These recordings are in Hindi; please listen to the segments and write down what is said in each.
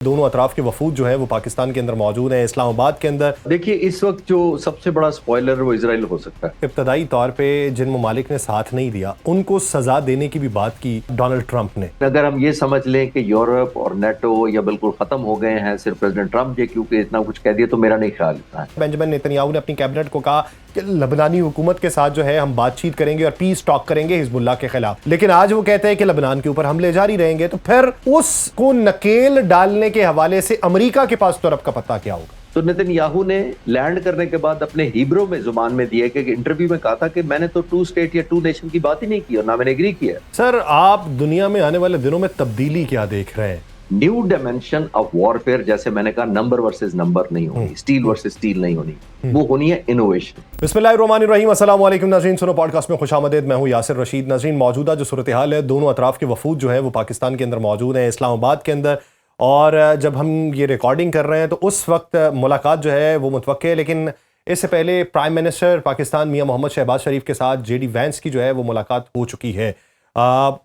दोनों अतराफ के वफूद जो है वो पाकिस्तान के अंदर मौजूद हैं, इस्लामाबाद के अंदर। देखिए, इस वक्त जो सबसे बड़ा स्पॉइलर वो इजराइल हो सकता है। इब्तदाई तौर पे जिन ममालिक ने साथ नहीं दिया उनको सजा देने की भी बात की डोनाल्ड ट्रंप ने। अगर हम ये समझ लें कि यूरोप और नेटो या बिल्कुल खत्म हो गए हैं सिर्फ प्रेसिडेंट ट्रंप के क्योंकि इतना कुछ कह दिया, तो मेरा नहीं ख्याल इतना है। बेंजामिन नेतन्याहू ने अपनी कैबिनेट को कहा कि लबनानी हुकूमत के साथ जो है हम बातचीत करेंगे और पीस टॉक करेंगे हिजबुल्लाह के खिलाफ, लेकिन आज वो कहते हैं कि लबनान के ऊपर हमले जारी रहेंगे। तो फिर उसको नकेल डालने के हवाले से अमेरिका के पास तरफ का पता क्या होगा? तो नेतन्याहू ने लैंड करने के बाद अपने हिब्रू में जुबान में दिया कि इंटरव्यू में कहा था कि मैंने तो 2 स्टेट या 2 नेशन की बात ही नहीं की और ना मैंने एग्री किया। सर, आप दुनिया में आने वाले दिनों में तब्दीली क्या देख रहे हैं? न्यू डायमेंशन ऑफ वॉरफेयर, जैसे मैंने कहा, नंबर वर्सेस नंबर नहीं होनी, स्टील वर्सेस स्टील नहीं होनी, वो होनी है इनोवेशन। बिस्मिल्लाहिर्रहमानिर्रहीम, अस्सलाम वालेकुम नाज़रीन, सुनो पॉडकास्ट में खुशामदीद। मैं हूं यासिर रशीद। नाज़रीन, मौजूदा जो सूरत हाल है, दोनों अतराफ के वफूद जो है वो पाकिस्तान के अंदर मौजूद हैं, इस्लामाबाद के अंदर। और जब हम ये रिकॉर्डिंग कर रहे हैं तो उस वक्त मुलाकात जो है वो मुतवक्के है, लेकिन इससे पहले प्राइम मिनिस्टर पाकिस्तान मियां मोहम्मद शहबाज शरीफ के साथ जेडी वैंस की जो है वो मुलाकात हो चुकी है।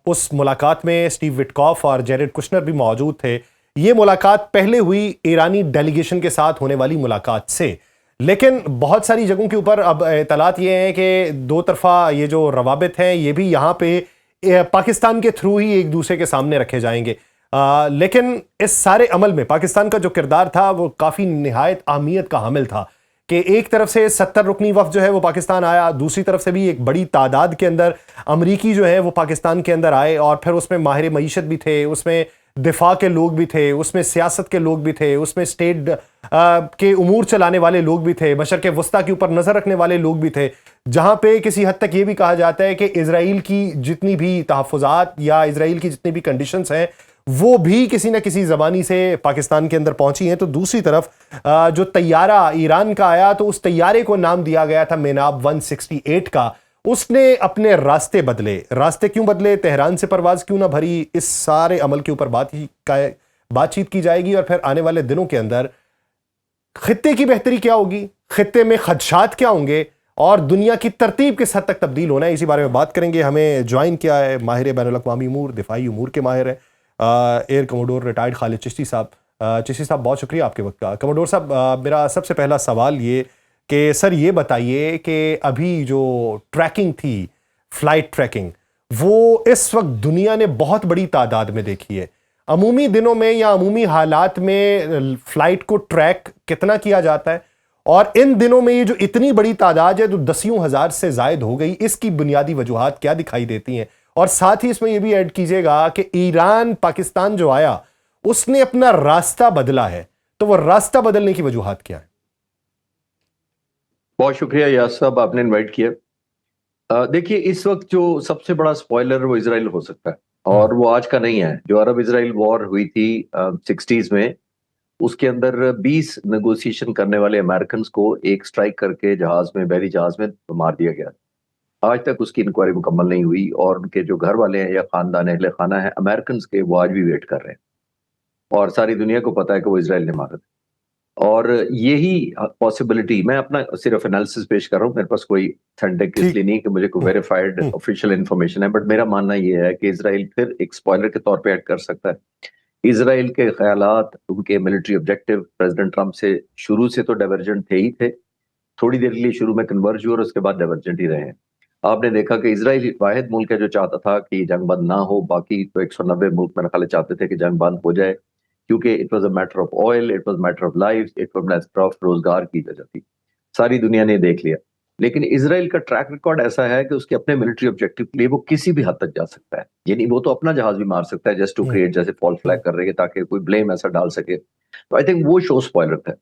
उस मुलाकात में स्टीव विटकॉफ और जेरेड कुशनर भी मौजूद थे। ये मुलाकात पहले हुई ईरानी डेलीगेशन के साथ होने वाली मुलाकात से, लेकिन बहुत सारी जगहों के ऊपर अब इतलात ये हैं कि दो तरफा ये जो रवाबित हैं ये भी यहाँ पे पाकिस्तान के थ्रू ही एक दूसरे के सामने रखे जाएंगे। लेकिन इस सारे अमल में पाकिस्तान का जो किरदार था वो काफ़ी निहायत अहमियत का हामिल था कि एक तरफ से 70 रुकनी वफ़द जो है वो पाकिस्तान आया, दूसरी तरफ से भी एक बड़ी तादाद के अंदर अमरीकी जो है वो पाकिस्तान के अंदर आए, और फिर उसमें माहिर मईशत भी थे, उसमें दिफा के लोग भी थे, उसमें सियासत के लोग भी थे, उसमें स्टेट के उमूर चलाने वाले लोग भी थे, मशरक़ वस्ता के ऊपर नज़र रखने वाले लोग भी थे। जहाँ पे किसी हद तक ये भी कहा जाता है कि इजराइल की जितनी भी तहफ़्फ़ुज़ात या इजराइल की जितनी भी कंडीशंस हैं वो भी किसी न किसी ज़बानी से पाकिस्तान के अंदर पहुंची हैं। तो दूसरी तरफ जो तैयारा ईरान का आया तो उस तैयारे को नाम दिया गया था मेनाब 168 का। उसने अपने रास्ते बदले। रास्ते क्यों बदले, तेहरान से परवाज क्यों ना भरी, इस सारे अमल के ऊपर बातचीत की जाएगी। और फिर आने वाले दिनों के अंदर खित्ते की बेहतरी क्या होगी, खित्ते में खदशात क्या होंगे और दुनिया की तरतीब किस हद तक तब्दील होना है, इसी बारे में बात करेंगे। हमें ज्वाइन किया है माहिर बैनुल-अक़वामी उमूर, दिफाई उमूर के माहिर हैं, air commodore retired Khalid Chishti साहब। चिश्ती साहब, बहुत शुक्रिया आपके वक्त का। कमोडोर साहब, मेरा सबसे पहला सवाल ये कि सर ये बताइए कि अभी जो ट्रैकिंग थी, फ्लाइट ट्रैकिंग, वो इस वक्त दुनिया ने बहुत बड़ी तादाद में देखी है। अमूमी दिनों में या अमूमी हालात में फ्लाइट को ट्रैक कितना किया जाता है, और इन दिनों में ये जो इतनी बड़ी तादाद है जो दसियों हज़ार से ज़ायद हो गई, इसकी बुनियादी वजूहात क्या दिखाई देती हैं? और साथ ही इसमें यह भी ऐड कीजिएगा कि ईरान पाकिस्तान जो आया उसने अपना रास्ता बदला है, तो वो रास्ता बदलने की वजूहात क्या है? बहुत शुक्रिया यास साहब, आपने इनवाइट किया। देखिए, इस वक्त जो सबसे बड़ा स्पॉइलर वो इजराइल हो सकता है, और वो आज का नहीं है। जो अरब इजराइल वॉर हुई थी 60s में, उसके अंदर 20 नेगोशिएशन करने वाले अमेरिकन को एक स्ट्राइक करके जहाज में, बहरी जहाज में मार दिया गया। आज तक उसकी इंक्वायरी मुकम्मल नहीं हुई, और उनके जो घर वाले हैं या खानदान अहले खाना है अमेरिकन के, वो आज भी वेट कर रहे हैं, और सारी दुनिया को पता है कि वो इजराइल ने मारा था। और यही पॉसिबिलिटी, मैं अपना सिर्फ एनालिसिस पेश कर रहा हूँ, मेरे पास कोई ऑथेंटिक इसलिए नहीं कि मुझे कोई वेरीफाइड ऑफिशियल इन्फॉर्मेशन है, बट मेरा मानना यह है कि इजराइल फिर एक स्पॉइलर के तौर पे ऐड कर सकता है। इजराइल के ख्यालात, उनके मिलिट्री ऑब्जेक्टिव प्रेसिडेंट ट्रंप से शुरू से तो डाइवर्जेंट थे ही थे, थोड़ी देर के लिए शुरू में कन्वर्ज हुए और उसके बाद डाइवर्जेंट ही रहे हैं। आपने देखा कि इजराइल वाहिद मुल्क है जो चाहता था कि जंग बंद ना हो, बाकी तो 190 मुल्क मेरे ख्याल चाहते थे कि जंग बंद हो जाए, क्योंकि it was a matter of oil, it was matter of life, it was matter of रोजगार की वजह थी। सारी दुनिया ने देख लिया। लेकिन इजराइल का ट्रैक रिकॉर्ड ऐसा है कि उसके अपने मिलिट्री ऑब्जेक्टिव के लिए वो किसी भी हद तक जा सकता है। यानी वो तो अपना जहाज भी मार सकता है जस्ट टू क्रिएट, जैसे फॉल फ्लैग कर रहे हैं ताकि कोई ब्लेम ऐसा डाल सके। तो आई थिंक वो शो स्पॉइलर था।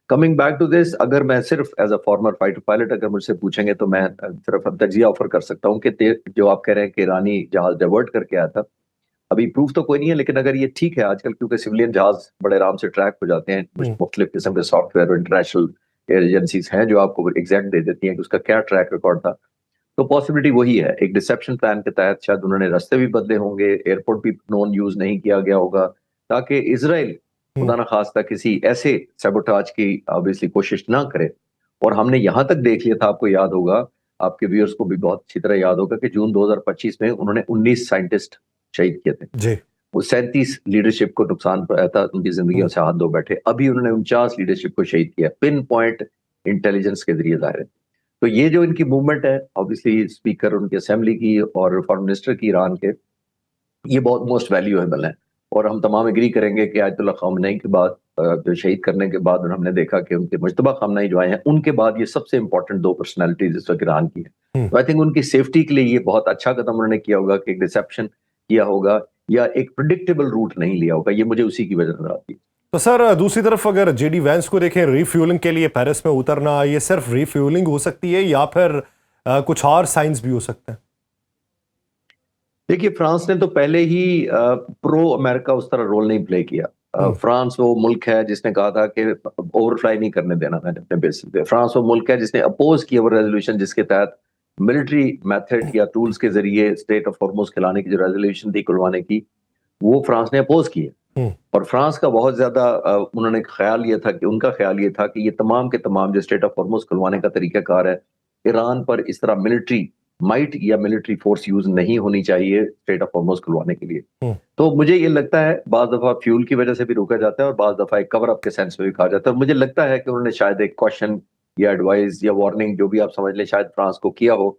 कमिंग बैक टू दिस, अगर मैं सिर्फ as a former fighter pilot अगर मुझसे पूछेंगे तो मैं सिर्फ तजिया ऑफर कर सकता हूँ कि जो आप कह रहे हैं कि ईरानी जहाज डाइवर्ट करके आया था, अभी प्रूफ तो कोई नहीं है, लेकिन अगर ये ठीक है आजकल, क्योंकि सिविलियन जहाज बड़े आराम से ट्रैक हो जाते हैं, कुछ मुख्तलिफ किस्म के सॉफ्टवेयर और इंटरनेशनल एजेंसीज हैं जो आपको एग्जैक्ट दे देती हैं कि उसका क्या ट्रैक रिकॉर्ड था। तो पॉसिबिलिटी वही है, एक डिसेप्शन प्लान के तहत शायद उन्होंने रास्ते भी बदले होंगे, एयरपोर्ट भी नॉन यूज नहीं किया गया होगा, ताकि इसराइल खुदा न खास्ता किसी ऐसे सैबोटाज की ऑब्वियसली कोशिश ना करे। और हमने यहां तक देख लिया था, आपको याद होगा, आपके व्यूअर्स को भी बहुत अच्छी तरह याद होगा कि जून 2025 में उन्होंने 19 साइंटिस्ट शहीद किए थे। जी। वो 37 लीडरशिप को नुकसान पाया था, उनकी जिंदगियों से हाथ धो बैठे। अभी उन्होंने 49 लीडरशिप को शहीद किया, पिन पॉइंट इंटेलिजेंस के जरिए जाहिर है। तो ये जो इनकी मूवमेंट है, ऑब्वियसली स्पीकर उनकी असेंबली की और फॉरेन मिनिस्टर की ईरान के, ये बहुत मोस्ट वैल्यूएबल है। और हम तमाम एग्री करेंगे कि आयतुल्लाह खामनेई के बाद जो शहीद करने के बाद, और हमने देखा कि उनके मुज्तबा खामनेई जो आए हैं, उनके बाद ये सबसे इंपॉर्टेंट 2 पर्सनैलिटीज इस वक्त ईरान की है। तो आई थिंक उनकी सेफ्टी के लिए ये बहुत अच्छा कदम उन्होंने किया होगा कि एक डिसेप्शन किया होगा या एक प्रिडिक्टेबल रूट नहीं लिया होगा। ये मुझे उसी की वजह नजर आती है। तो सर दूसरी तरफ अगर जेडी वैंस को देखें, रिफ्यूलिंग के लिए पेरिस में उतरना, ये सिर्फ रिफ्यूलिंग हो सकती है या फिर कुछ और साइंस भी हो सकते हैं? देखिए, फ्रांस ने तो पहले ही प्रो अमेरिका उस तरह रोल नहीं प्ले किया। फ्रांस वो मुल्क है जिसने कहा था कि ओवरफ्लाई नहीं करने देना मैंने अपने बेसिस पे। फ्रांस वो मुल्क है जिसने अपोज किया वो रेजोल्यूशन जिसके तहत मिलिट्री मेथड या टूल्स के जरिए स्टेट ऑफ हॉर्मुज खिलाने की जो रेजोल्यूशन थी खुलवाने की, वो फ्रांस ने अपोज की है। और फ्रांस का बहुत ज्यादा उन्होंने ख्याल ये था कि उनका ख्याल ये था कि ये तमाम के तमाम जो स्टेट ऑफ हॉर्मुज खुलवाने का तरीकाकार है, ईरान पर इस तरह मिलिट्री माइट या मिलिट्री फोर्स यूज नहीं होनी चाहिए स्टेट ऑफ हॉर्मुज खुलवाने के लिए। तो मुझे ये लगता है बाज दफा फ्यूल की वजह से भी रोका जाता है और बाज दफा एक कवर अप के सेंस में भी कहा जाता है। और मुझे लगता है कि उन्होंने शायद एक क्वेश्चन या एडवाइस या वार्निंग जो भी आप समझ लें, शायद फ्रांस को किया हो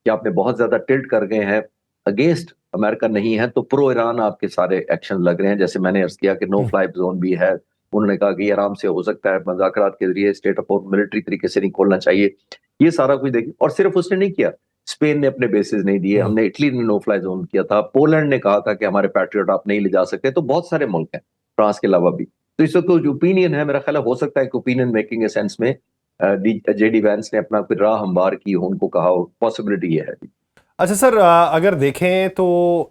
कि आपने बहुत ज्यादा टिल्ट कर गए हैं, अगेंस्ट अमेरिका नहीं है, तो प्रो ईरान आपके सारे एक्शन लग रहे हैं। जैसे मैंने अर्ज किया कि नो फ्लाई जोन भी है, उन्होंने कहा कि आराम से हो सकता है, मुज़ाकरात के जरिए स्टेट ऑफ मिलिट्री तरीके से नहीं खोलना चाहिए। ये सारा कुछ देखिए। और सिर्फ उसने नहीं किया, स्पेन ने अपने बेसिस नहीं दिए, हमने इटली ने नो फ्लाई जोन किया था, पोलैंड ने कहा था कि हमारे पैट्रियट आप नहीं ले जा सकते। तो बहुत सारे मुल्क हैं फ्रांस के अलावा भी। तो इस वक्त जो ओपिनियन है, मेरा ख्याल है हो सकता है कि ओपिनियन मेकिंग के सेंस में जेडी वैंस ने अपना कोई राह हमवार की हो, उनको कहा हो, पॉसिबिलिटी ये है। अच्छा सर, अगर देखें तो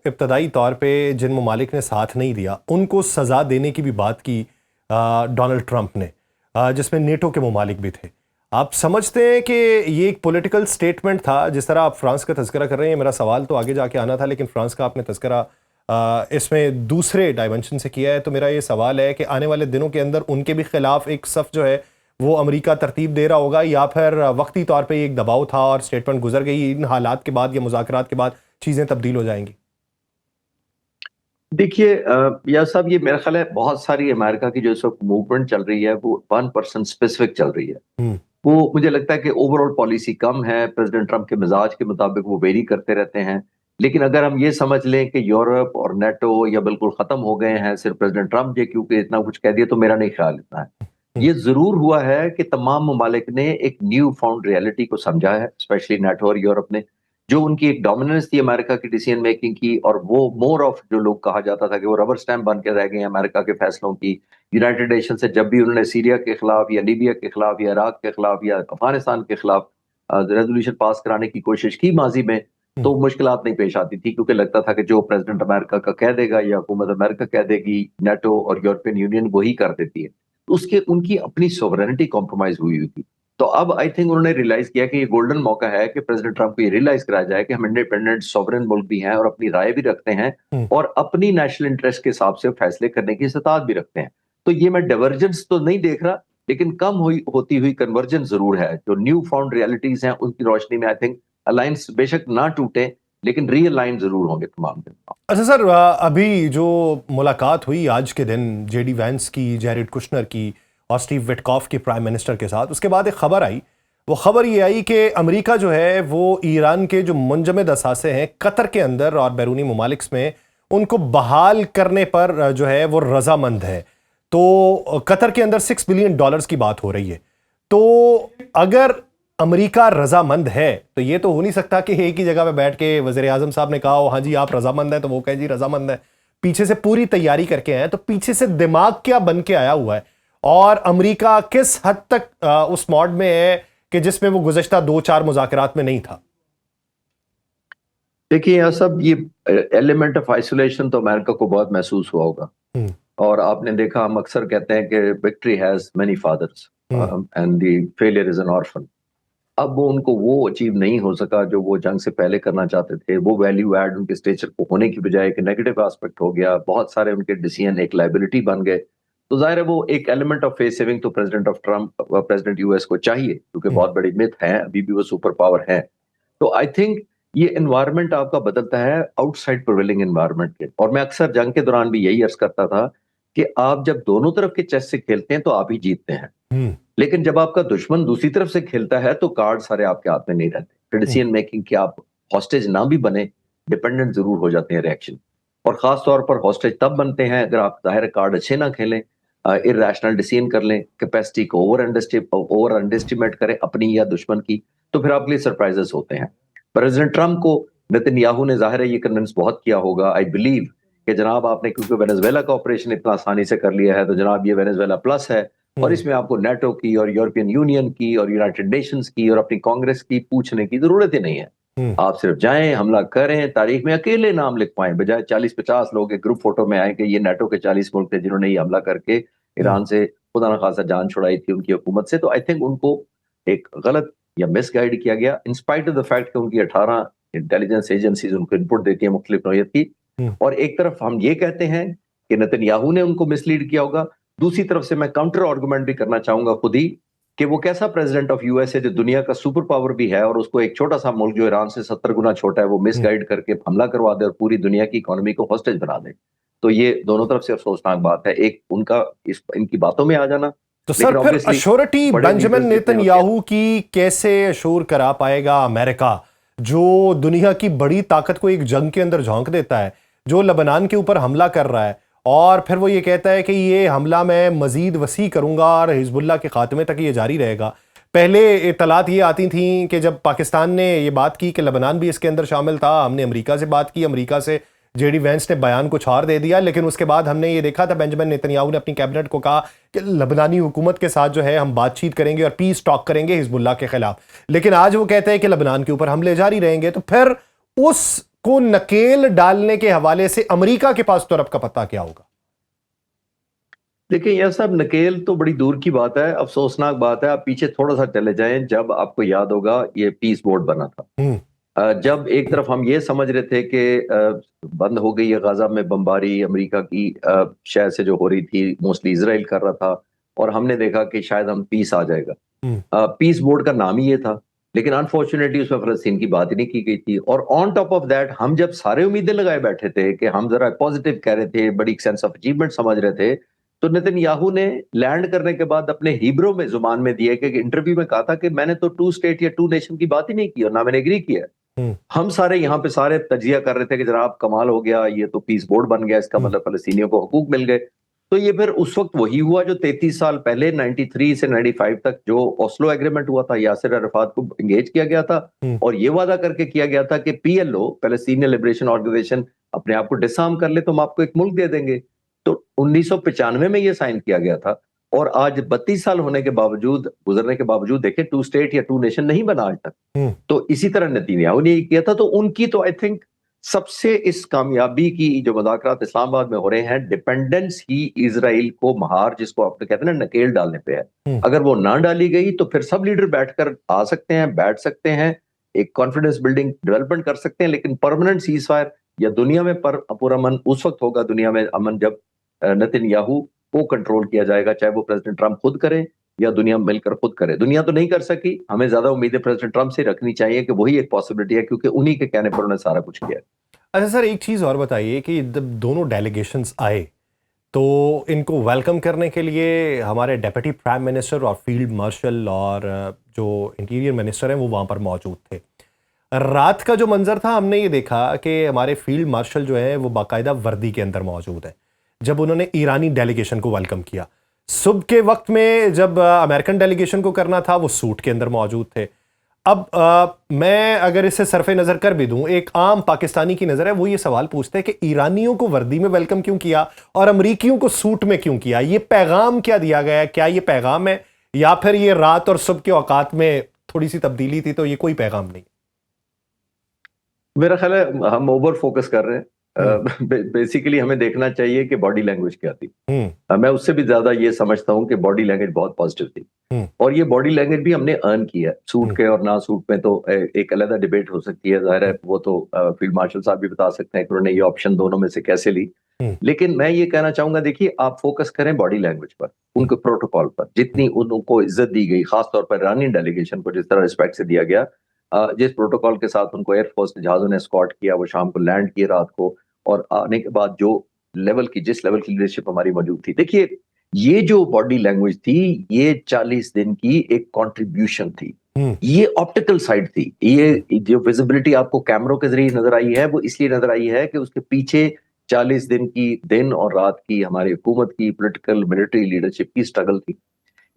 इब्तदाई तौर पे जिन ममालिक ने साथ नहीं दिया उनको सज़ा देने की भी बात की डोनाल्ड ट्रंप ने, जिसमें नेटो के ममालिक भी थे। आप समझते हैं कि ये एक पॉलिटिकल स्टेटमेंट था? जिस तरह आप फ्रांस का तज़किरा कर रहे हैं, मेरा सवाल तो आगे जाके आना था, लेकिन फ्रांस का आपने तज़किरा इसमें दूसरे डायमेंशन से किया है। तो मेरा ये सवाल है कि आने वाले दिनों के अंदर उनके भी खिलाफ एक सफ़ जो है वो अमेरिका तरतीब दे रहा होगा, या फिर वक्ती तौर पे एक दबाव था और स्टेटमेंट गुजर गई, इन हालात के बाद या मुज़ाकरात के बाद चीज़ें तब्दील हो जाएंगी? देखिए या साहब, ये मेरा ख्याल है बहुत सारी अमेरिका की जो इस वक्त मूवमेंट चल रही है वो 1% स्पेसिफिक चल रही है। वो मुझे लगता है कि ओवरऑल पॉलिसी कम है, प्रेसिडेंट ट्रंप के मिजाज के मुताबिक वो वेरी करते रहते हैं। लेकिन अगर हम ये समझ लें कि यूरोप और नेटो या बिल्कुल खत्म हो गए हैं, सिर्फ प्रेसिडेंट ट्रंप ने क्योंकि इतना कुछ कह दिया, तो मेरा नहीं ख्याल इतना है। ये जरूर हुआ है कि तमाम ममालिक ने एक न्यू फाउंड रियलिटी को समझा है, स्पेशली नेटो और यूरोप ने, जो उनकी एक डोमिनेंस थी अमेरिका की डिसीजन मेकिंग की, और वो मोर ऑफ जो लोग कहा जाता था कि वो रबर स्टैम्प बन के रह गए हैं अमेरिका के फैसलों की। यूनाइटेड नेशन से जब भी उन्होंने सीरिया के खिलाफ या लीबिया के खिलाफ या इराक के खिलाफ या अफगानिस्तान के खिलाफ रेजोल्यूशन पास कराने की कोशिश की माजी में, तो मुश्किलात नहीं पेश आती थी, क्योंकि लगता था कि जो प्रेसिडेंट अमेरिका का कह देगा या हुकूमत अमेरिका कह देगी, नेटो और यूरोपियन यूनियन वही कर देती है। उसके उनकी अपनी सोवरेनिटी कॉम्प्रोमाइज हुई हुई थी। तो अब आई थिंक उन्होंने रियलाइज किया कि ये गोल्डन मौका है कि प्रेसिडेंट ट्रंप को ये रियलाइज कराया जाए कि हम इंडिपेंडेंट सॉवरेन मुल्क भी हैं और अपनी राय भी रखते हैं और अपनी नेशनल इंटरेस्ट के हिसाब से फैसले करने की इस्तात भी रखते हैं। तो ये मैं डाइवर्जेंस तो नहीं देख रहा, लेकिन कम होती हुई कन्वर्जेंस जरूर है। जो न्यू फाउंड रियलिटीज हैं उनकी रोशनी में आई थिंक अलायंस बेशक ना टूटे, लेकिन रीअलाइन जरूर होंगे तमाम के तमाम। अच्छा सर, अभी जो मुलाकात हुई आज के दिन जेडी वैंस की, जैरेड कुशनर की और स्टीव विटकॉफ के प्राइम मिनिस्टर के साथ, उसके बाद एक खबर आई। वो खबर ये आई कि अमेरिका जो है वो ईरान के जो मुंजमद असासे हैं कतर के अंदर और बैरूनी ममालिक में, उनको बहाल करने पर जो है वो रजामंद है। तो कतर के अंदर $6 बिलियन की बात हो रही है। तो अगर अमेरिका रजामंद है तो ये तो हो नहीं सकता कि एक ही जगह पे बैठ के वज़ीर आज़म साहब ने कहा हो हाँ जी आप रजामंद हैं, तो वो कहे जी रजामंद है। पीछे से पूरी तैयारी करके आए, तो पीछे से दिमाग क्या बन के आया हुआ है और अमेरिका किस हद तक उस मॉड में है कि जिसमें वो गुज़श्ता 2-4 मुज़ाकरात में नहीं था? देखिए यह सब, ये एलिमेंट ऑफ आइसोलेशन तो अमेरिका को बहुत महसूस हुआ होगा। और आपने देखा, हम अक्सर कहते हैं कि victory has many fathers and the failure is an orphan. अब वो उनको वो अचीव नहीं हो सका जो वो जंग से पहले करना चाहते थे। वो वैल्यू ऐड उनके स्टेचर को होने की बजाय एक नेगेटिव एस्पेक्ट हो गया। बहुत सारे उनके डिसीजन एक लाइबिलिटी बन गए। तो जाहिर है वो एक एलिमेंट ऑफ फेस सेविंग तो president of Trump, president US को चाहिए, क्योंकि बहुत बड़ी मिथ है, अभी भी वो सुपर पावर है। तो आई थिंक ये एनवायरनमेंट आपका बदलता है आउटसाइड प्रिवेलिंग एनवायरनमेंट के। और मैं अक्सर जंग के दौरान भी यही अर्ज करता था कि आप जब दोनों तरफ के चेस से खेलते हैं तो आप ही जीतते हैं, लेकिन जब आपका दुश्मन दूसरी तरफ से खेलता है तो कार्ड सारे आपके हाथ में नहीं रहते। डिसीजन मेकिंग के आप हॉस्टेज ना भी बने, डिपेंडेंट जरूर हो जाते हैं रिएक्शन। और खास तौर पर हॉस्टेज तब बनते हैं अगर आप जाहिर कार्ड अच्छे ना खेलें, इरेशनल डिसीजन कर लें, कैपेसिटी को ओवर अंडरएस्टिमेट करें अपनी या दुश्मन की, तो फिर आपके लिए सरप्राइजेस होते हैं। प्रेसिडेंट ट्रंप को नेतन्याहू ने जाहिर है ये कन्विंस बहुत किया होगा, आई बिलीव कि जनाब आपने क्योंकि वेनेजुएला का ऑपरेशन इतना आसानी से कर लिया है तो जनाब ये वेनेजुएला प्लस है, और इसमें आपको नेटो की और यूरोपियन यूनियन की और यूनाइटेड नेशंस की और अपनी कांग्रेस की पूछने की जरूरत ही नहीं है। आप सिर्फ जाएं, हमला करें, तारीख में अकेले नाम लिख पाएं, बजाय 40-50 लोग एक ग्रुप फोटो में आए कि ये नेटो के 40 मुल्क थे जिन्होंने ये हमला करके ईरान से खुदा न खासा जान छुड़ाई थी उनकी हुकूमत से। तो आई थिंक उनको एक गलत या मिसगाइड किया गया, in spite of the fact कि उनकी 18 इंटेलिजेंस एजेंसीज उनको इनपुट देती है मुख्तलिफ नौयत की। और एक तरफ हम ये कहते हैं कि नेतन्याहू ने उनको मिसलीड किया होगा, दूसरी तरफ से मैं काउंटर आर्गुमेंट भी करना चाहूंगा खुद ही कि वो कैसा प्रेसिडेंट ऑफ यूएस है जो दुनिया का सुपर पावर भी है, और उसको एक छोटा सा मुल्क जो ईरान से 70 गुना छोटा है वो मिसगाइड करके हमला करवा दे और पूरी दुनिया की इकोनॉमी को हॉस्टेज बना दे। तो ये दोनों तरफ से अफसोसनाक बात है, एक उनका इनकी बातों में आ जाना। तो सर फिर अश्योरिटी बेंजामिन नेतन्याहू की कैसे अश्योर करा पाएगा अमेरिका, जो दुनिया की बड़ी ताकत को एक जंग के अंदर झोंक देता है, जो लेबनान के ऊपर हमला कर रहा है, और फिर वो ये कहता है कि ये हमला मैं मजीद वसी करूंगा और हिजबुल्लाह के खात्मे तक ये जारी रहेगा। पहले इत्तलात ये आती थी कि जब पाकिस्तान ने ये बात की कि लेबनान भी इसके अंदर शामिल था, हमने अमेरिका से बात की, अमेरिका से जेडी वेंस ने बयान कुछ और दे दिया, लेकिन उसके बाद हमने ये देखा था बेंजामिन नेतन्याहू ने अपनी कैबिनेट को कहा कि लेबनानी हुकूमत के साथ जो है हम बातचीत करेंगे और पीस टॉक करेंगे हिजबुल्लाह के खिलाफ। लेकिन आज वो कहते हैं कि लेबनान के ऊपर हमले जारी रहेंगे। तो फिर उसको नकेल डालने के हवाले से अमेरिका के पास तो रब का पत्ता क्या होगा? देखिए यह सब नकेल तो बड़ी दूर की बात है, अफसोसनाक बात है। आप पीछे थोड़ा सा चले जाएं, जब आपको याद होगा ये पीस बोर्ड बना था, जब एक तरफ हम ये समझ रहे थे कि बंद हो गई है गाजा में बमबारी अमेरिका की शहर से जो हो रही थी, मोस्टली इजराइल कर रहा था, और हमने देखा कि शायद हम पीस आ जाएगा। पीस बोर्ड का नाम ही ये था, लेकिन अनफॉर्चुनेटली उसमें फलस्तीन की बात ही नहीं की गई थी। और ऑन टॉप ऑफ दैट हम जब सारे उम्मीदें लगाए बैठे थे कि हम जरा पॉजिटिव कह रहे थे, बड़ी सेंस ऑफ अचीवमेंट समझ रहे थे, तो नेतन्याहू ने लैंड करने के बाद अपने हिब्रू में जुबान में दिए कि इंटरव्यू में कहा था कि मैंने तो 2 स्टेट या 2 नेशन की बात ही नहीं की और ना मैंने एग्री किया। हम सारे यहाँ पे सारे तजिया कर रहे थे कि जनाब कमाल हो गया, ये तो पीस बोर्ड बन गया, इसका मतलब फलस्तीनियों को हुकूक मिल गए। तो ये फिर उस वक्त वही हुआ जो 33 साल पहले 93 से 95 तक जो ओस्लो एग्रीमेंट हुआ था, यासिर अरफात को एंगेज किया गया था और ये वादा करके किया गया था कि पीएलओ पैलेस्टीनियन लिबरेशन ऑर्गेनाइजेशन अपने आप को डिसआर्म कर ले तो हम आपको एक मुल्क दे देंगे। तो 1995 में ये साइन किया गया था, और आज 32 साल होने के बावजूद, गुजरने के बावजूद देखें 2 स्टेट या 2 नेशन नहीं बना आज तक। तो इसी तरह नेतन्याहू ने किया था। तो उनकी तो आई थिंक सबसे इस कामयाबी की जो मुज़ाकरात इस्लामाबाद में हो रहे हैं, डिपेंडेंस ही इजराइल को महार, जिसको आप कहते हैं ना नकेल डालने पे है। अगर वो ना डाली गई तो फिर सब लीडर बैठकर आ सकते हैं, बैठ सकते हैं, एक कॉन्फिडेंस बिल्डिंग डेवलपमेंट कर सकते हैं, लेकिन परमानेंट सीज फायर या दुनिया में पूरा अमन उस वक्त होगा, दुनिया में अमन जब नेतन्याहू को कंट्रोल किया जाएगा, चाहे वो प्रेसिडेंट ट्रंप खुद करे या दुनिया मिलकर खुद करे। दुनिया तो नहीं कर सकी, हमें ज्यादा उम्मीदें प्रेसिडेंट ट्रंप से रखनी चाहिए कि वही एक पॉसिबिलिटी है, क्योंकि उन्हीं के कहने पर उन्होंने सारा कुछ किया। अच्छा सर, एक चीज और बताइए कि जब दोनों डेलीगेशंस आए तो इनको वेलकम करने के लिए हमारे डेप्यूटी प्राइम मिनिस्टर और फील्ड मार्शल और जो इंटीरियर मिनिस्टर हैं वो वहां पर मौजूद थे। रात का जो मंजर था, हमने ये देखा कि हमारे फील्ड मार्शल जो है वो बाकायदा वर्दी के अंदर मौजूद है जब उन्होंने ईरानी डेलीगेशन को वेलकम किया। सुबह के वक्त में जब अमेरिकन डेलीगेशन को करना था वो सूट के अंदर मौजूद थे। अब मैं अगर इसे सरफे नजर कर भी दूं, एक आम पाकिस्तानी की नजर है वो ये सवाल पूछते हैं कि ईरानियों को वर्दी में वेलकम क्यों किया और अमरीकियों को सूट में क्यों किया? ये पैगाम क्या दिया गया है? क्या ये पैगाम है या फिर ये रात और सुबह के औकात में थोड़ी सी तब्दीली थी तो ये कोई पैगाम नहीं? मेरा ख्याल है हम ओवर फोकस कर रहे हैं। बेसिकली हमें देखना चाहिए कि बॉडी लैंग्वेज क्या थी। मैं उससे भी ज्यादा ये समझता हूँ कि बॉडी लैंग्वेज बहुत पॉजिटिव थी, और ये बॉडी लैंग्वेज भी हमने अर्न की है। सूट के और ना सूट में तो एक अलग डिबेट हो सकती है, जाहिर है वो तो फील्ड मार्शल साहब भी बता सकते हैं कि उन्होंने ये ऑप्शन दोनों में से कैसे ली। लेकिन मैं ये कहना चाहूंगा, देखिए आप फोकस करें बॉडी लैंग्वेज पर, उनके प्रोटोकॉल पर, जितनी उनको इज्जत दी गई, खासतौर पर ईरानी डेलीगेशन को जिस तरह रिस्पेक्ट से दिया गया, जिस प्रोटोकॉल के साथ उनको एयरफोर्स जहाजों ने स्कॉट किया, वो शाम को लैंड किए रात को, और आने के बाद जिस लेवल की लीडरशिप हमारी मौजूद थी। देखिए, ये जो बॉडी लैंग्वेज थी, ये 40 दिन की एक कंट्रीब्यूशन थी। ये ऑप्टिकल साइड थी। ये जो विजिबिलिटी आपको कैमरों के जरिए नजर आई है, वो इसलिए नजर आई है कि उसके पीछे 40 दिन और रात की हमारी हुकूमत की पॉलिटिकल मिलिट्री लीडरशिप की स्ट्रगल थी।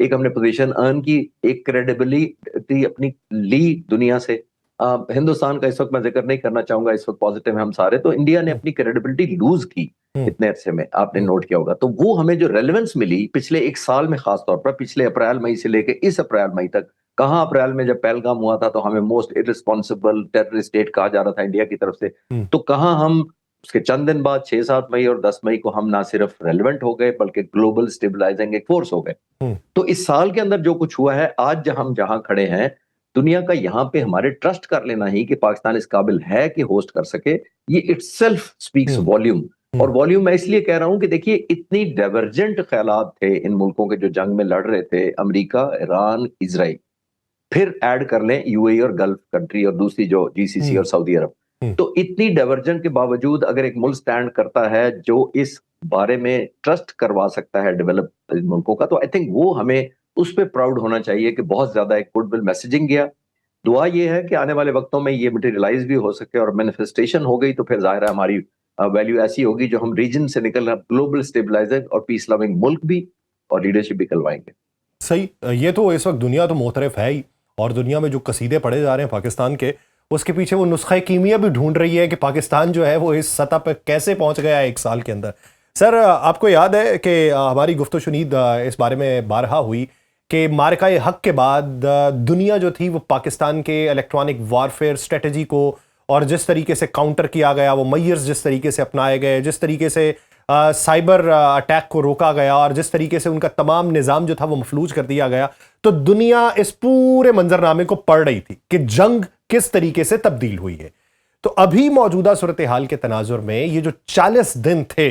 एक हमने पोजीशन अर्न की, एक क्रेडिबिलिटी अपनी ली दुनिया से। हिंदुस्तान का इस वक्त मैं जिक्र नहीं करना चाहूंगा, इस वक्त पॉजिटिव है हम सारे, तो इंडिया ने अपनी क्रेडिबिलिटी लूज की इतने अरसे में, आपने नोट किया होगा। तो वो हमें जो रेलेवेंस मिली पिछले एक साल में, खासतौर पर पिछले अप्रैल मई से लेकर इस अप्रैल मई तक, कहाँ अप्रैल में जब पहलगाम हुआ था तो हमें मोस्ट इररिस्पॉन्सिबल टेररिस्ट स्टेट कहा जा रहा था इंडिया की तरफ से, तो कहाँ हम उसके चंद दिन बाद 6-7 मई और 10 मई को हम ना सिर्फ रेलेवेंट हो गए बल्कि ग्लोबल स्टेबलाइजिंग एक फोर्स हो गए। तो इस साल के अंदर जो कुछ हुआ है, आज हम जहां खड़े हैं, दुनिया का यहां पे हमारे ट्रस्ट कर लेना ही कि पाकिस्तान इस काबिल है कि होस्ट कर सके, ये इटसेल्फ स्पीक्स वॉल्यूम। और वॉल्यूम मैं इसलिए कह रहा हूं कि देखिए, इतनी डाइवर्जेंट ख्यालात थे इन मुल्कों के जो जंग में लड़ रहे थे, अमेरिका, ईरान, इजराइल, फिर ऐड कर लें यूएई और गल्फ कंट्री और दूसरी जो जीसीसी और सऊदी अरब। तो इतनी डाइवर्जन के बावजूद अगर एक मुल्क स्टैंड करता है जो इस बारे में ट्रस्ट करवा सकता है डेवलप मुल्कों का, तो आई थिंक वो हमें उस पर प्राउड होना चाहिए कि बहुत ज्यादा एक गुडविल मैसेजिंग गया। दुआ ये है कि आने वाले वक्तों में ये मटेरियलाइज भी हो सके और मैनिफेस्टेशन हो गई तो फिर जाहिर है हमारी वैल्यू ऐसी होगी जो हम रीजन से निकल ग्लोबल स्टेबलाइजर और पीस लविंग मुल्क भी और लीडरशिप भी करवाएंगे। सही। ये तो इस वक्त दुनिया तो मोतरफ है ही, और दुनिया में जो कसीदे पढ़े जा रहे हैं पाकिस्तान के, उसके पीछे वो नुस्खा कीमिया भी ढूंढ रही है कि पाकिस्तान जो है वो इस सतह पर कैसे पहुंच गया है एक साल के अंदर। सर, आपको याद है कि हमारी गुफ्तगू शुनीद इस बारे में बारहा हुई कि मारका हक के बाद दुनिया जो थी वो पाकिस्तान के इलेक्ट्रॉनिक वारफेयर स्ट्रेटजी को, और जिस तरीके से काउंटर किया गया, वो मेजर्स जिस तरीके से अपनाए गए, जिस तरीके से साइबर अटैक को रोका गया, और जिस तरीके से उनका तमाम निज़ाम जो था वो मफलूज कर दिया गया, तो दुनिया इस पूरे मंजरनामे को पढ़ रही थी कि जंग किस तरीके से तब्दील हुई है। तो अभी मौजूदा सूरत हाल के तनाजुर में ये जो 40 दिन थे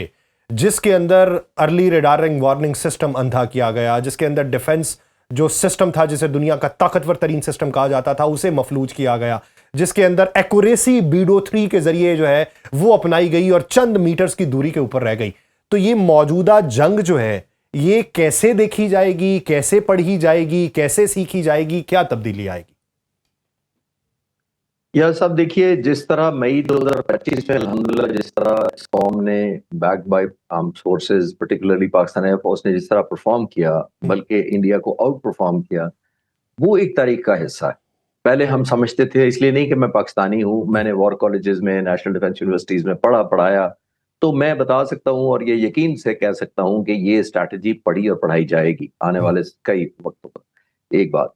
जिसके अंदर अर्ली रेडारिंग वार्निंग सिस्टम अंधा किया गया, जिसके अंदर डिफेंस जो सिस्टम था जिसे दुनिया का ताकतवर तरीन सिस्टम कहा जाता था उसे मफलूज किया गया, जिसके अंदर एक्यूरेसी BDO-3 के जरिए जो है वो अपनाई गई और चंद मीटर्स की दूरी के ऊपर रह गई, तो ये मौजूदा जंग जो है ये कैसे देखी जाएगी, कैसे पढ़ी जाएगी, कैसे सीखी जाएगी, क्या तब्दीली आएगी? यह सब देखिए, जिस तरह मई 2025 में अल्हम्दुलिल्लाह जिस तरह इस कौम ने backed by armed forces, particularly Pakistan air force ने जिस तरह परफॉर्म किया, बल्कि इंडिया को आउट परफॉर्म किया, वो एक तारीख का हिस्सा है। पहले हम समझते थे, इसलिए नहीं कि मैं पाकिस्तानी हूं, मैंने वॉर कॉलेजेस में, नेशनल डिफेंस यूनिवर्सिटीज में पढ़ाया, तो मैं बता सकता हूं और ये यकीन से कह सकता हूं कि ये स्ट्रैटेजी पढ़ी और पढ़ाई जाएगी आने वाले कई वक्तों पर। एक बात,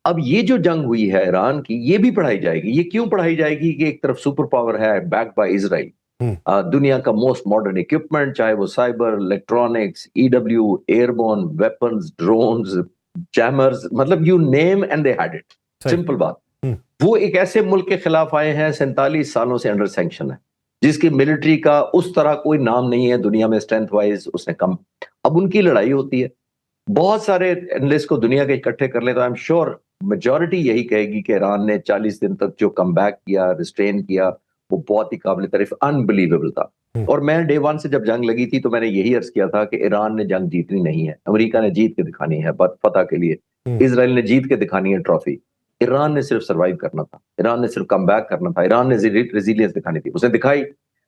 अब ये जो जंग हुई है ईरान की, ये भी पढ़ाई जाएगी। ये क्यों पढ़ाई जाएगी कि एक तरफ सुपर पावर है बैक्ड बाय इजराइल, दुनिया का मोस्ट मॉडर्न इक्विपमेंट, चाहे वो cyber, electronics, EW, airborne weapons, drones, jammers, मतलब you name and they had it. Simple बात। वो एक ऐसे मुल्क के खिलाफ आए हैं 47 सालों से अंडर सैंक्शन है, जिसकी मिलिट्री का उस तरह कोई नाम नहीं है दुनिया में स्ट्रेंथ वाइज, उसने कम। अब उनकी लड़ाई होती है, बहुत सारे एनालिस्ट को दुनिया के इकट्ठे कर ले तो आई एम श्योर मेजॉरिटी यही कहेगी कि ईरान ने 40 दिन तक जो कमबैक किया, रिस्ट्रेन किया, वो बहुत ही काबिल तारीफ, अनबिलीवेबल था। और मैं डे वन से जब जंग लगी थी तो मैंने यही अर्ज किया था कि ईरान ने जंग जीतनी नहीं है, अमेरिका ने जीत के दिखानी है फतह के लिए, इजराइल ने जीत के दिखानी है ट्रॉफी, ईरान ने सिर्फ सर्वाइव करना था, ईरान ने सिर्फ कमबैक करना था, ईरान ने रेजिलियंस दिखानी थी, उसने दिखाई।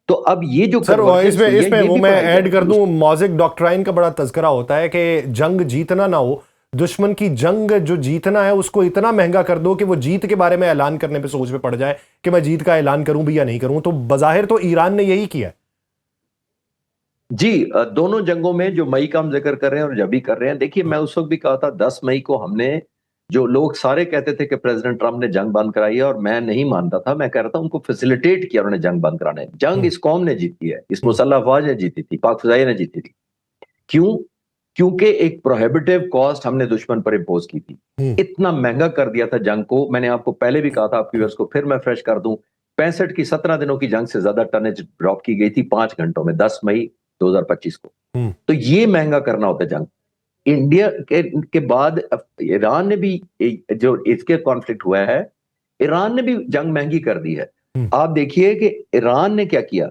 तो अब ये जो सर, इसमें वो मैं ऐड कर दूं, मौजिक डॉक्ट्राइन का बड़ा तज़किरा होता है कि जंग जीतना ना हो, दुश्मन की जंग जो जीतना है उसको इतना महंगा कर दो कि वो जीत के बारे में ऐलान करने पे सोच में पड़ जाए कि मैं जीत का ऐलान करूं भी या नहीं करूं। तो बज़ाहिर तो ईरान ने यही किया जी। दोनों जंगों में जो मई का हम जिक्र कर रहे हैं और जब भी कर रहे हैं, देखिए मैं उस वक्त भी कहा था 10 मई को हमने, जो लोग सारे कहते थे कि प्रेसिडेंट ट्रंप ने जंग बंद कराई है, और मैं नहीं मानता था, मैं कह रहा था उनको फैसिलिटेट किया उन्होंने जंग बंद कराने। जंग इस कौम ने जीती है, इस मुसल्लह अफवाज ने जीती थी, पाक फ़िज़ाइया ने जीती थी। क्यों? क्योंकि एक प्रोहिबिटिव कॉस्ट हमने दुश्मन पर इम्पोज की थी, इतना महंगा कर दिया था जंग को। मैंने आपको पहले भी कहा था, आपके व्यूअर्स को फिर मैं फ्रेश कर दूं, 65 की 17 दिनों की जंग से ज्यादा टनेज ड्रॉप की गई थी 5 घंटों में, 10 मई 2025 को। तो ये महंगा करना होता है जंग। इंडिया के बाद ईरान ने भी जो इसके कॉन्फ्लिक्ट हुआ है, ईरान ने भी जंग महंगी कर दी है। आप देखिए कि ईरान ने क्या किया,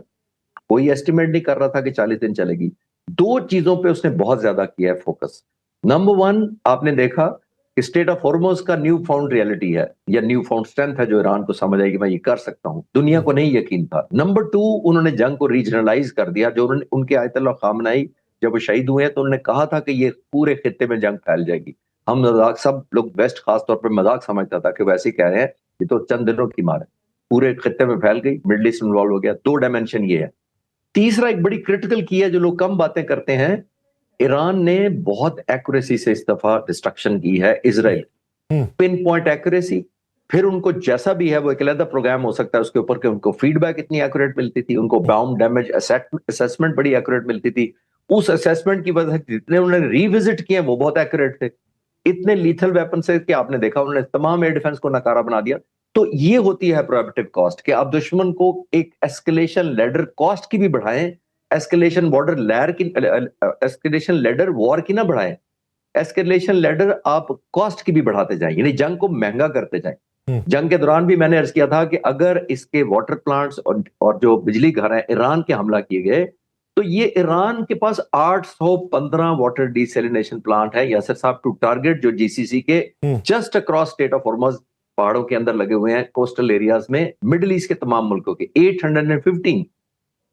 कोई एस्टिमेट नहीं कर रहा था कि 40 दिन चलेगी। दो चीजों पे उसने बहुत ज्यादा किया है फोकस। नंबर वन, आपने देखा कि स्टेट ऑफ हॉर्मुज़ का न्यू फाउंड रियलिटी है या न्यू फाउंड स्ट्रेंथ है, जो ईरान को समझ आई कि मैं ये कर सकता हूं, दुनिया को नहीं यकीन था। नंबर टू, उन्होंने जंग को रीजनलाइज कर दिया। जो उन्होंने उनके आयतुल्लाह खामनाई जब वो शहीद हुए तो उन्होंने कहा था कि ये पूरे खित्ते में जंग फैल जाएगी। हम मजाक, सब लोग वेस्ट खासतौर पर मजाक समझता था कि वैसे ही कह रहे हैं, ये तो चंद दिनों की मार है, पूरे खित्ते में फैल गई, मिडल ईस्ट इन्वॉल्व हो गया। दो डायमेंशन ये है। तीसरा एक बड़ी क्रिटिकल की है जो लोग कम बातें करते हैं, ईरान ने बहुत एक्यूरेसी से इस दफा डिस्ट्रक्शन की है इजराइल, पिन पॉइंट एक्यूरेसी। फिर उनको जैसा भी है वो एक अलग प्रोग्राम हो सकता है उसके ऊपर कि उनको फीडबैक इतनी एक्यूरेट मिलती थी, उनको बाउंड डैमेज असेसमेंट बड़ी एक्यूरेट मिलती थी। उस असेसमेंट की वजह से जितने उन्होंने रिविजिट किए वो बहुत एक्यूरेट थे। इतने लीथल वेपन से कि आपने देखा उन्होंने तमाम एयर डिफेंस को नकारा बना दिया। तो ये होती है प्रोहिबिटिव कॉस्ट कि आप दुश्मन को एक एस्केलेशन लेडर कॉस्ट की भी बढ़ाएं, एस्केलेशन बॉर्डर लेयर की, एस्केलेशन लेडर वॉर की ना बढ़ाएं, एस्केलेशन लेडर आप कॉस्ट की भी बढ़ाते जाएं, यानी जंग को महंगा करते जाएं। जंग के दौरान भी मैंने अर्ज किया था कि अगर इसके वाटर प्लांट्स और जो बिजली घर है ईरान के हमला किए गए तो ये ईरान के पास 815 वाटर डिसैलिनेशन प्लांट है यासिर साहब, टू टारगेट जो जीसीसी के just across state of Hormuz पहाड़ों के अंदर लगे हुए हैं, कोस्टल एरियाज में, मिडिल ईस्ट के तमाम मुल्कों के 815।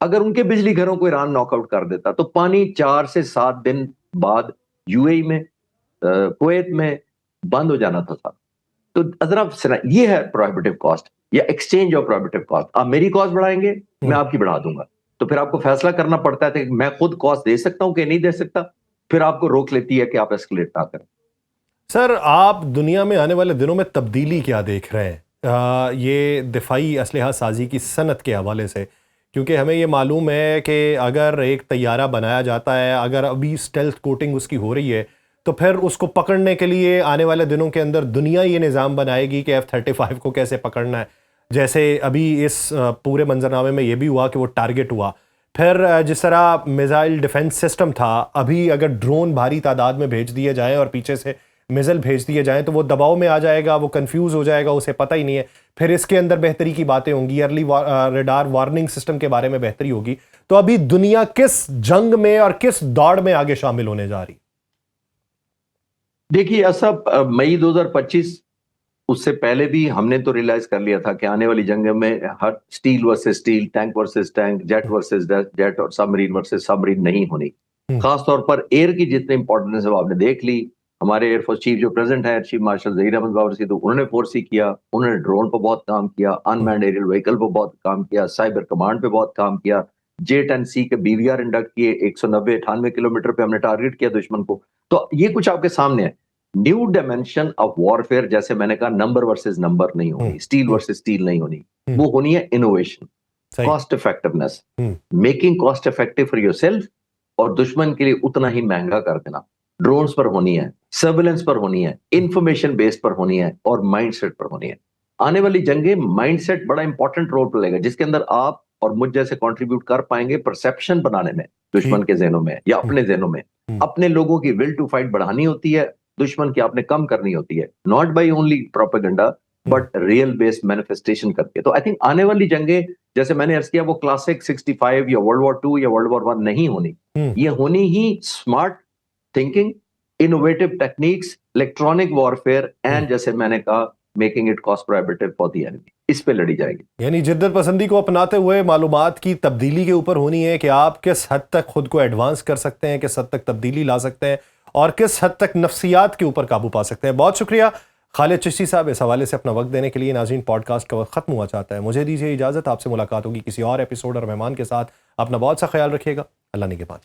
अगर उनके बिजली घरों को ईरान नॉकआउट कर देता तो पानी 4 से 7 दिन बाद यूएई में, कुवैत में बंद हो जाना था साहब। तो जरा ये है प्रोहिबिटिव कॉस्ट या एक्सचेंज ऑफ प्रोहिबिटिव कॉस्ट। आप मेरी कॉस्ट बढ़ाएंगे, मैं आपकी बढ़ा दूंगा। तो फिर आपको फैसला करना पड़ता है कि मैं खुद कॉस्ट दे सकता हूं कि नहीं दे सकता, फिर आपको रोक लेती है कि आप एस्केलेट ना करें। सर, आप दुनिया में आने वाले दिनों में तब्दीली क्या देख रहे हैं ये दिफाई असलहा साजी की सनत के हवाले से? क्योंकि हमें ये मालूम है कि अगर एक तैयारा बनाया जाता है, अगर अभी स्टेल्थ कोटिंग उसकी हो रही है, तो फिर उसको पकड़ने के लिए आने वाले दिनों के अंदर दुनिया ये निज़ाम बनाएगी कि F-35 को कैसे पकड़ना है। जैसे अभी इस पूरे मंजरनामे में ये भी हुआ कि वो टारगेट हुआ। फिर जिस तरह मिसाइल डिफेंस सिस्टम था, अभी अगर ड्रोन भारी तादाद में भेज दिए जाएं और पीछे से मिसाइल भेज दिए जाएं तो वो दबाव में आ जाएगा, वो कंफ्यूज हो जाएगा, उसे पता ही नहीं है। फिर इसके अंदर बेहतरी की बातें होंगी, अर्ली रेडार वार्निंग सिस्टम के बारे में बेहतरी होगी। तो अभी दुनिया किस जंग में और किस दौड़ में आगे शामिल होने जा रही? देखिए ऐसा मई 2025, उससे पहले भी हमने तो रियलाइज कर लिया था कि आने वाली जंग में हर steel versus steel, tank versus tank, jet versus jet और सबमरीन वर्सेस सबमरीन नहीं होनी। खासतौर पर एयर की जितनी इंपॉर्टेंस है वो आपने देख ली। हमारे एयरफोर्स चीफ जो प्रेजेंट है, चीफ मार्शल ज़हीर अहमद बाबर सिद्दीकी, उन्होंने फोर्सी किया, उन्होंने ड्रोन पर बहुत काम किया, अनमैन्ड एरियल व्हीकल पर बहुत काम किया, साइबर कमांड पे बहुत काम किया, J-10C के BVR इंडक्ट किए, 190-98 किलोमीटर पे हमने टारगेट किया दुश्मन को। तो ये कुछ आपके सामने है। न्यू डायमेंशन ऑफ वॉरफेयर, जैसे मैंने कहा, नंबर वर्सेस नंबर नहीं होनी, स्टील वर्सेस स्टील नहीं होनी, वो होनी है innovation, cost effectiveness, making cost effective for yourself और दुश्मन के लिए उतना ही महंगा कर देना। ड्रोन्स पर होनी है, सर्विलेंस पर होनी है, इंफॉर्मेशन बेस्ड पर होनी है और माइंडसेट पर होनी है। आने वाली जंगें माइंडसेट बड़ा इंपॉर्टेंट रोल प्ले, जिसके अंदर आप और मुझ जैसे कंट्रीब्यूट कर पाएंगे परसेप्शन बनाने में, दुश्मन के जहनों में या अपने जहनों में। अपने लोगों की विल टू फाइट बढ़ानी होती है, दुश्मन की आपने कम करनी होती है, not by only propaganda but real based manifestation करके। तो आई थिंक आने वाली जंगें, जैसे मैंने अर्ज किया, वो क्लासिक 65 या वर्ल्ड वॉर 2 या वर्ल्ड वॉर 1 नहीं होनी। ये होनी ही smart thinking, innovative techniques, electronic warfare and जैसे मैंने कहा making it cost prohibitive for the enemy. इस पे लड़ी जाएगी। यानी जिद्दत पसंदी को अपनाते हुए मालूमात की तब्दीली के ऊपर होनी है कि आप किस हद तक खुद को एडवांस कर सकते हैं, किस हद तक तब्दीली ला सकते हैं और किस हद तक नफ्सियात के ऊपर काबू पा सकते हैं। बहुत शुक्रिया खालिद चिश्ती साहब इस हवाले से अपना वक्त देने के लिए। नाज़रीन, पॉडकास्ट का वक्त खत्म हुआ चाहता है, मुझे दीजिए इजाज़त। आपसे मुलाकात होगी किसी और एपिसोड और मेहमान के साथ। अपना बहुत सा ख्याल रखिएगा। अल्लाह निगहबान।